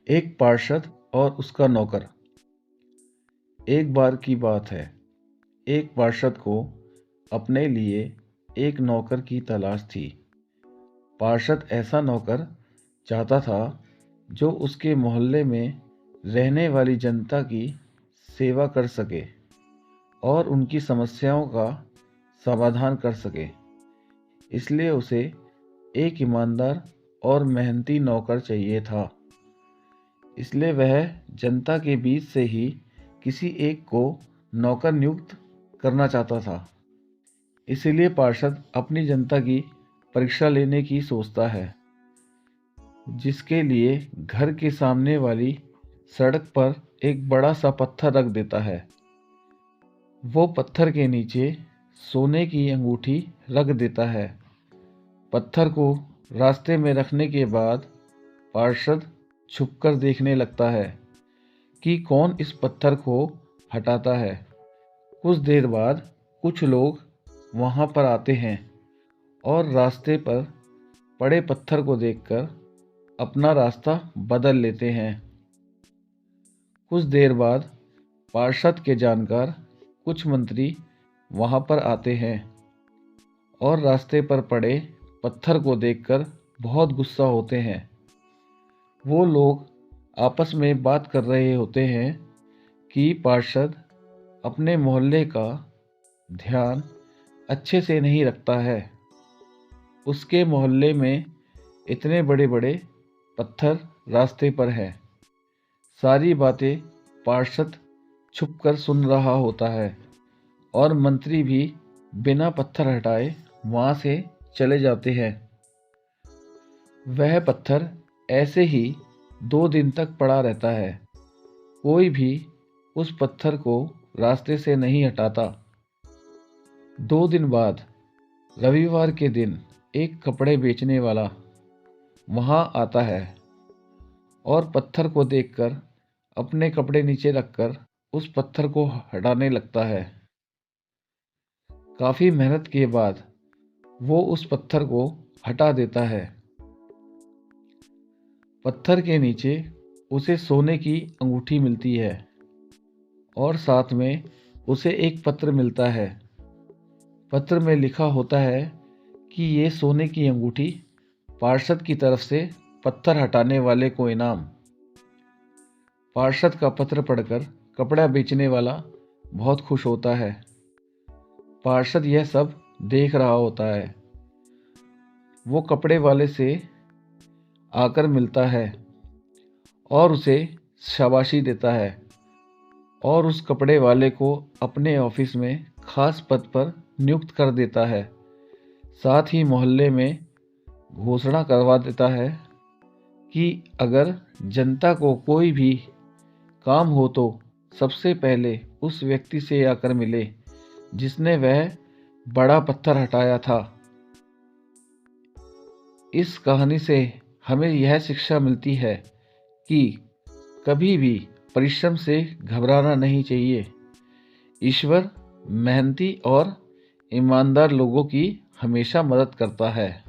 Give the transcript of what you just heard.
एक पार्षद और उसका नौकर। एक बार की बात है, एक पार्षद को अपने लिए एक नौकर की तलाश थी। पार्षद ऐसा नौकर चाहता था जो उसके मोहल्ले में रहने वाली जनता की सेवा कर सके और उनकी समस्याओं का समाधान कर सके। इसलिए उसे एक ईमानदार और मेहनती नौकर चाहिए था। इसलिए वह जनता के बीच से ही किसी एक को नौकर नियुक्त करना चाहता था। इसीलिए पार्षद अपनी जनता की परीक्षा लेने की सोचता है, जिसके लिए घर के सामने वाली सड़क पर एक बड़ा सा पत्थर रख देता है। वो पत्थर के नीचे सोने की अंगूठी रख देता है। पत्थर को रास्ते में रखने के बाद पार्षद छुपकर देखने लगता है कि कौन इस पत्थर को हटाता है। कुछ देर बाद कुछ लोग वहाँ पर आते हैं और रास्ते पर पड़े पत्थर को देखकर अपना रास्ता बदल लेते हैं। कुछ देर बाद पार्षद के जानकार कुछ मंत्री वहाँ पर आते हैं और रास्ते पर पड़े पत्थर को देखकर बहुत गुस्सा होते हैं। वो लोग आपस में बात कर रहे होते हैं कि पार्षद अपने मोहल्ले का ध्यान अच्छे से नहीं रखता है। उसके मोहल्ले में इतने बड़े बड़े पत्थर रास्ते पर हैं। सारी बातें पार्षद छुपकर सुन रहा होता है और मंत्री भी बिना पत्थर हटाए वहाँ से चले जाते हैं। वह पत्थर ऐसे ही 2 दिन तक पड़ा रहता है। कोई भी उस पत्थर को रास्ते से नहीं हटाता। 2 दिन बाद रविवार के दिन एक कपड़े बेचने वाला वहाँ आता है और पत्थर को देखकर अपने कपड़े नीचे रखकर उस पत्थर को हटाने लगता है। काफ़ी मेहनत के बाद वो उस पत्थर को हटा देता है। पत्थर के नीचे उसे सोने की अंगूठी मिलती है और साथ में उसे एक पत्र मिलता है। पत्र में लिखा होता है कि ये सोने की अंगूठी पार्षद की तरफ से पत्थर हटाने वाले को इनाम। पार्षद का पत्र पढ़कर कपड़ा बेचने वाला बहुत खुश होता है। पार्षद यह सब देख रहा होता है। वो कपड़े वाले से आकर मिलता है और उसे शाबाशी देता है और उस कपड़े वाले को अपने ऑफिस में खास पद पर नियुक्त कर देता है। साथ ही मोहल्ले में घोषणा करवा देता है कि अगर जनता को कोई भी काम हो तो सबसे पहले उस व्यक्ति से आकर मिले जिसने वह बड़ा पत्थर हटाया था। इस कहानी से हमें यह शिक्षा मिलती है कि कभी भी परिश्रम से घबराना नहीं चाहिए। ईश्वर मेहनती और ईमानदार लोगों की हमेशा मदद करता है।